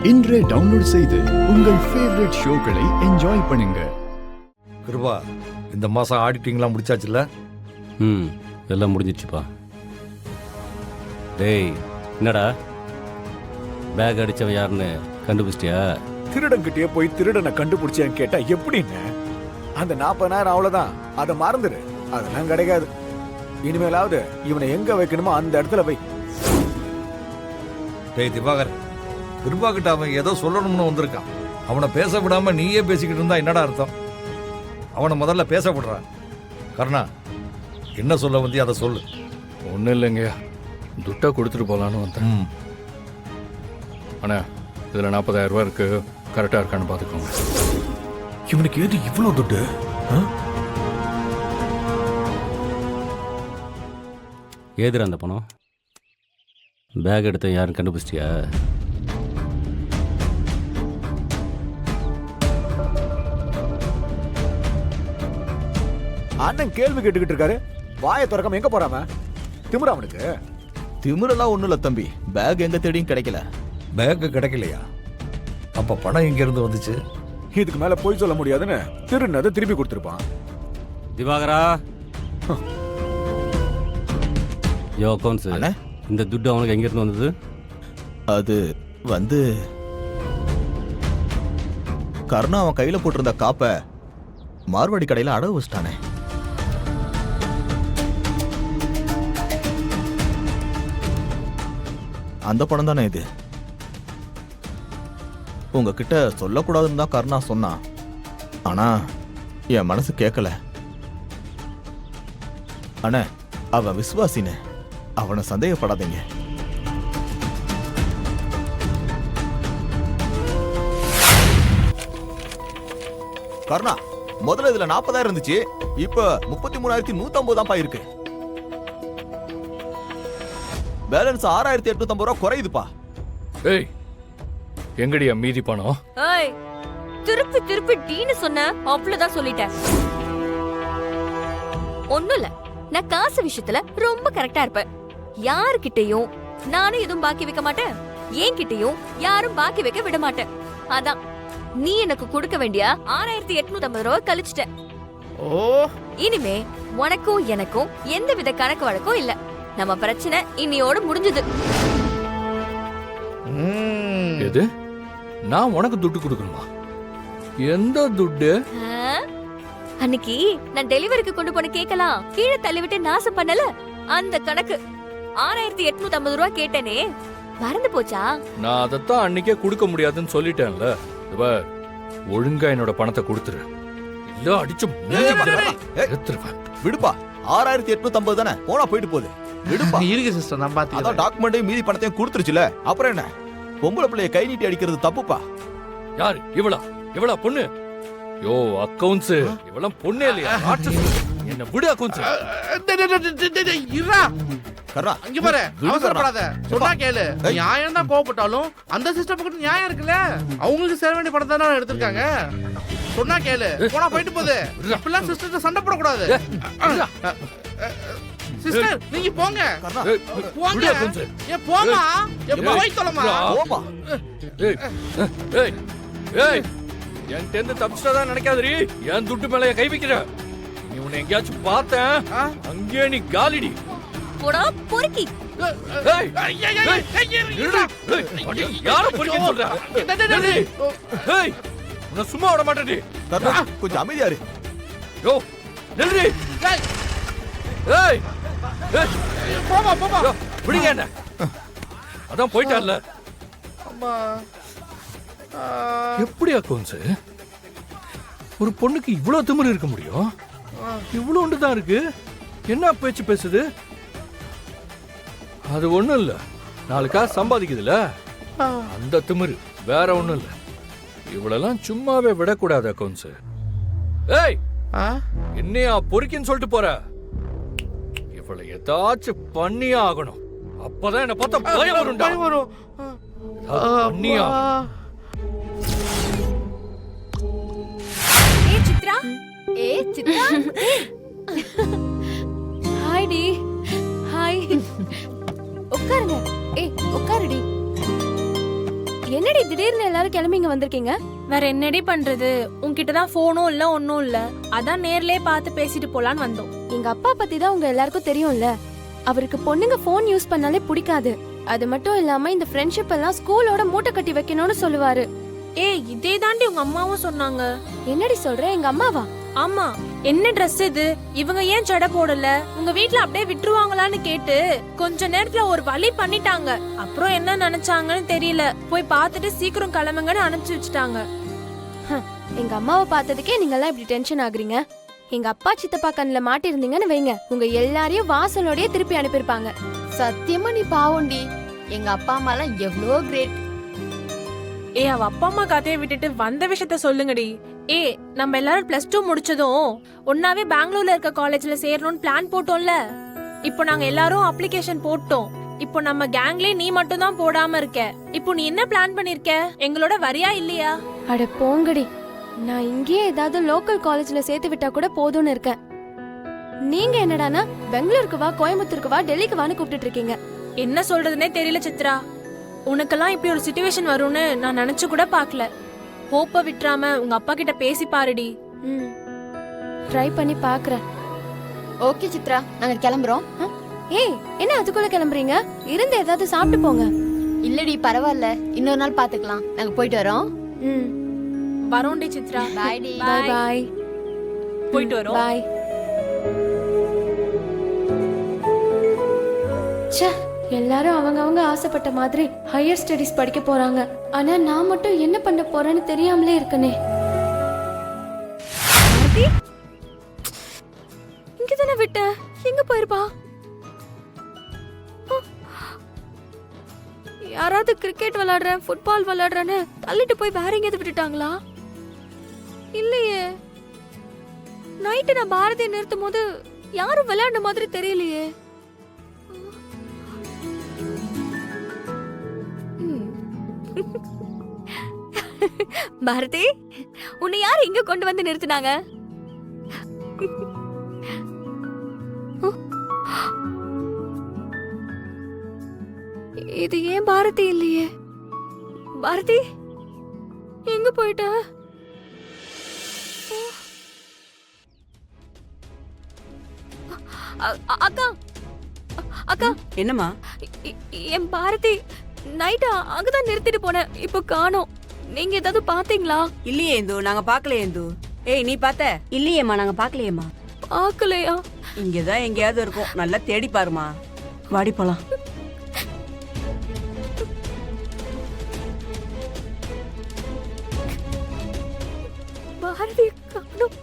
இன்றே டவுன்லோட் செய்து உங்கள் ஃபேவரட் ஷோக்களை என்ஜாய் பண்ணுங்க. கிருபா, இந்த மாசம் ஆடிட்டிங்லாம் முடிச்சாச்சுல்ல? எல்லாம் முடிஞ்சிச்சுப்பா. டேய், என்னடா பேக் அடிச்சவன் யாருன்னு கண்டுபிடிச்சிட்டியா? திருடன்கிட்டயே போய் திருடனை கண்டுபிடிச்சேன்னு கேட்டா எப்படின்னு? அந்த 40,000 அவ்வளவுதான், அதை மறந்துடு. அதெல்லாம் கிடைக்காது. இனிமேலாவது இவனை எங்க வைக்கணுமோ அந்த இடத்துல வை. டேய் திவாகர், கிருபா கிட்ட அவன் ஏதோ சொல்லணும்னு வந்திருக்கான். அவனை பேச விடாம நீயே பேசிக்கிட்டு இருந்தா என்னடா அர்த்தம்? அவனை முதல்ல பேச விடுறான். கருணா, என்ன சொல்ல வந்து அதை சொல்லு. ஒன்றும் இல்லைங்க, துட்டை கொடுத்துட்டு போகலான்னு வந்தேன். அண்ணா, இதில் 40,000 ரூபா இருக்கு, கரெக்டாக இருக்கான்னு பார்த்துக்கோங்க. இவனுக்கு ஏது இவ்வளோ துட்டு? ஏதுடா அந்த பணம்? பேக் எடுத்த யாருன்னு கண்டுபிடிச்சிட்டியா? அண்ணன் கேள்வி கேட்டுக்கிட்டு இருக்காரு, வாயை திறக்காம எங்க போறாம? திமிரா அவனுக்கு? திமிரெல்லாம் ஒண்ணும் இல்ல தம்பி, பேக் எங்க தேடியும் கிடைக்கல. பேக்கு கிடைக்கலையா? அப்ப பணம் எங்க இருந்து வந்துச்சு? இதுக்கு மேல போய் சொல்ல முடியாதுன்னு திருநதை திருப்பி கொடுத்துருப்பான். திவாகரா, யோ அக்கௌண்ட்ஸ், இந்த துட்டு அவனுக்கு எங்கிருந்து வந்தது? அது வந்து கருணா அவன் கையில போட்டிருந்த காப்பை மார்வாடி கடையில அடகு வச்சிட்டானே. அந்த பணம் தானே இது. உங்ககிட்ட சொல்லக்கூடாதுன்னு தான் கருணா சொன்னான். ஆனா என் மனசு கேட்கல. அண்ணே, அவன் விசுவாசின்னு, அவனை சந்தேகப்படாதீங்க. கருணா, முதல்ல இதுல 40,000 இருந்துச்சு, இப்ப 33,150 தான் இருக்கு. பேலன்ஸ் 6,850 ரூபா குறையுதுப்பா. ஏய், எங்கடியா மீதி பணம்? ஏய், திருப்பி திருப்பி டீன்னு சொன்ன, அவ்வளவுதான் சொல்லிட்டேன். ஒண்ணும் இல்ல, நான் காசு விஷயத்துல ரொம்ப கரெக்டா இருப்பேன். யாருக்கிட்டையும் நானும் எதுவும் பாக்கி வைக்க மாட்டேன், என்கிட்டயும் யாரும் பாக்கி வைக்க விட மாட்டேன். அதான் நீ எனக்கு கொடுக்க வேண்டிய 6,850 ரூபாய் கழிச்சிட்ட. இனிமே உனக்கும் எனக்கும் எந்த வித கணக்கு வழக்கும் இல்ல. நம்ம பிரச்சனை இன்னியோட முடிஞ்சது. எது? நான் உனக்கு துட்டு கொடுக்கணுமா? எந்த துட்டு? அன்னைக்கு நான் டெலிவரிக்கு கொண்டு போன கேக்கலாம் கீழே தள்ளிவிட்டு நாசம் பண்ணல, அந்த கணக்கு. 6,850 ரூபாய் கேட்டேனே, மறந்து போச்சா? நான் அதைத்தான் அன்னைக்கே கொடுக்க முடியாதுன்னு சொல்லிட்டேன்ல. இவர் ஒழுங்கா என்னோட பணத்தை கொடுத்துரு, இல்ல அடிச்சு எடுத்துருவேன். விடுப்பா, 6,850 தானே, போனா போயிட்டு போகுது. விடுப்பா. இருக்கு சிஸ்டர், நான் பாத்துக்கிறேன். அதான் டாக்குமெண்ட்டையும் மீதி பணத்தையும் கொடுத்துருச்சுல, அப்புறம் என்ன? பொம்பளை பிள்ளைய கை நீட்டி அடிக்கிறது தப்புப்பா. யாரு இவளா? இவளா பொண்ணு? யோ அக்கவுண்ட்ஸ், இவளாம் பொண்ணே இல்லையா? என்ன விடு அக்கவுண்ட்ஸ். இருடா கர்ரா, அங்க பாரு, அவசரப்படாத, சொன்னா கேளு. ஏய். நியாயம் தான் கோவப்பட்டாலும் அந்த சிஸ்டம் பக்கத்து நியாயம் இருக்குல்ல. அவங்களுக்கு சேர வேண்டிய பணத்தை தானே எடுத்திருக்காங்க. சொன்னா கேளு, போனா போயிட்டு போகுது. இப்பெல்லாம் சிஸ்டர்ட்ட சண்டை போடக்கூடாது. சிஸ்டர், நீங்க போங்க. போங்க. ஏ போமா, ஏ போய் தொலைமா. போமா. ஏய் ஏய் ஏய், என் டென்த் தப்பிச்சதா நினைக்காதடி. என் துட்டு மேல கை வைக்கிற நீ, உன்னை எங்கேயாச்சும் பார்த்தேன் அங்கே நீ காலிடி. போடா பொறுக்கி. ஏய் யார பொறுக்கி சொல்ற? ஏய், உன்னை சும்மா விட மாட்டேடி. கர்ணா, கொஞ்சம் அமைதியா இரு. யோ நில்றி. ஏய் போமா போமா, விடுங்க என்ன. அதான் போயிட்டார்ல. அம்மா. எப்படி அக்கௌண்ட்ஸ் ஒரு பொண்ணுக்கு இவ்வளவு திமிரு இருக்க முடியும்? இவ்வளவு ஒன்று தான் இருக்கு, என்ன பேச்சு பேசுது? அது ஒண்ணும் இல்ல, 4 காசு சம்பாதிக்குதுல, அந்த திமிரு, வேற ஒண்ணும் இல்ல. இவ்வளெல்லாம் சும்மாவே விடக்கூடாது அக்கௌண்ட்ஸ். ஏய், என்னையா பொறுக்கின்னு சொல்லிட்டு போற? இவளை ஏதாச்சும் பண்ணியே ஆகணும், அப்பதான் என்ன பார்த்தா பயம் வரும்டா. பயம் வரும். பண்ணியே ஆகணும். சித்ரா, சித்ரா. ஹாய் டி. ஹாய். உட்காருங்க. உட்காருடி. என்னடி திடீர்னு எல்லாரும் கிளம்பி இங்க வந்திருக்கீங்க? வேற என்னடி பண்றது, உன்கிட்ட தான் போனும் இல்ல ஒன்னும் இல்ல, அதான் நேர்லயே பார்த்து பேசிட்டு போலான்னு வந்தோம். எங்க அப்பா பத்தி தான் உங்க எல்லாருக்கும் தெரியும்ல. அவருக்கு பொண்ணுங்க போன் யூஸ் பண்ணாலே பிடிக்காது. அது மட்டும் இல்லாம இந்த ஃப்ரெண்ட்ஷிப் எல்லாம் ஸ்கூலோட மூட்டை கட்டி வைக்கணும்னு சொல்லுவாரு. ஏய், இதே தாண்டி உங்க அம்மாவும் சொன்னாங்க. என்னடி சொல்ற? எங்க அம்மாவா? ஆமா, என்ன ட்ரெஸ் இது, இவங்க ஏன் ஜடை போடல, உங்க வீட்ல அப்படியே விட்டுருவாங்களான்னு கேட்டு கொஞ்ச நேரத்துல ஒரு வழி பண்ணிட்டாங்க. அப்புறம் என்ன நினைச்சாங்கன்னு தெரியல, போய் பார்த்துட்டு சீக்கிரம் கிளம்புங்கன்னு அனுப்பிச்சு வச்சுட்டாங்க. எங்க அம்மாவை பார்த்ததுக்கே நீங்க எல்லாம் இப்படி டென்ஷன் ஆகுறீங்க. எங்க அப்பா சித்தப்பா கண்ணுல மாட்டிருந்தீங்கன்னு வைங்க, உங்க எல்லாரையும் வாசலோடயே திருப்பி அனுப்பியிருப்பாங்க. சத்தியமா நீ பாவண்டி. எங்க அப்பா அம்மா எல்லாம் எவ்வளோ கிரேட். ஏ, அவ அப்பா அம்மா கதையை விட்டுட்டு வந்த விஷயத்த சொல்லுங்கடி. ஏ, நம்ம எல்லாரும் +2 முடிச்சதும் ஒன்னாவே பெங்களூர்ல இருக்க காலேஜ்ல சேரணும்னு பிளான் போட்டோம்ல. இப்போ நாங்க எல்லாரும் அப்ளிகேஷன் போட்டோம். இப்போ நம்ம கேங்லயே நீ மட்டும் தான் போடாம இருக்க. இப்போ நீ என்ன பிளான் பண்ணிருக்க? எங்களோட வரியா இல்லையா? அட போங்கடி, நான் இங்கேயே ஏதாவது லோக்கல் காலேஜ்ல சேர்த்து விட்டா கூட போதும்னு இருக்கேன். நீங்க என்னடானா பெங்களூருக்கு வா, கோயம்புத்தூருக்கு வா, டெல்லிக்கு வான்னு கூப்பிட்டு இருக்கீங்க. என்ன சொல்றதுனே தெரியல சித்ரா. உனக்கெல்லாம் இப்படி ஒரு சிச்சுவேஷன் வரும்னு நான் நினைச்சு கூட பார்க்கல. ஹோப்ப விட்டுறாம உங்க அப்பா கிட்ட பேசி பாருடி. ட்ரை பண்ணி பாக்குறேன். ஓகே சித்ரா, நாங்க கிளம்புறோம். ஏய், என்ன அதுக்குள்ள கிளம்புறீங்க? இருந்து ஏதாவது சாப்பிட்டு போங்க. இல்லடி பரவாயில்ல, இன்னொரு நாள் பாத்துக்கலாம். நாங்க போயிட்டு வரோம். வரோண்டி சித்ரா. பாய் டி. Bye bye. போயிட்டு வரோம். பை. ச்சே, எல்லாரும் அவங்க ஆசைப்பட்ட மாதிரி ஹையர் ஸ்டடீஸ் படிக்க போறாங்க. ஆனா நான் மட்டும் என்ன பண்ண போறேன்னு தெரியாமலே இருக்கனே. இங்க தானே விட்ட, எங்க போயிருப்பா? யாராவது கிரிக்கெட் விளையாடுறேன், ஃபுட்பால் விளையாடுறேன்னு தள்ளிட்டு போய் வேற எங்கேயாவது விட்டுட்டாங்களா? இல்லையே. நைட்டு நான் பாரதியை நிறுத்தும் போது யாரும் விளையாடுன மாதிரி தெரியலையே. பாரதி, உன்னை யார் இங்க கொண்டு வந்து நிறுத்தினாங்க? இது ஏன் பாரதி இல்லையே? பாரதி எங்க போயிட்ட? அக்கா அக்கா, என்னம்மா? என் பாரதி நைட் அங்கதான் நிறுத்திட்டு போனேன், இப்போ காணோம். நீங்க ஏதாவது பாத்தீங்களா? இல்லையே இந்து, நாங்க பாக்கலையே இந்து. ஏய், நீ பாத்த? இல்லையேம்மா, நாங்க பாக்கலையேம்மா. பாக்கலையா? இங்கதான் எங்கேயாவது இருக்கும், நல்லா தேடி பாருமா. வாடி போலாம். பாரதி காணோம்.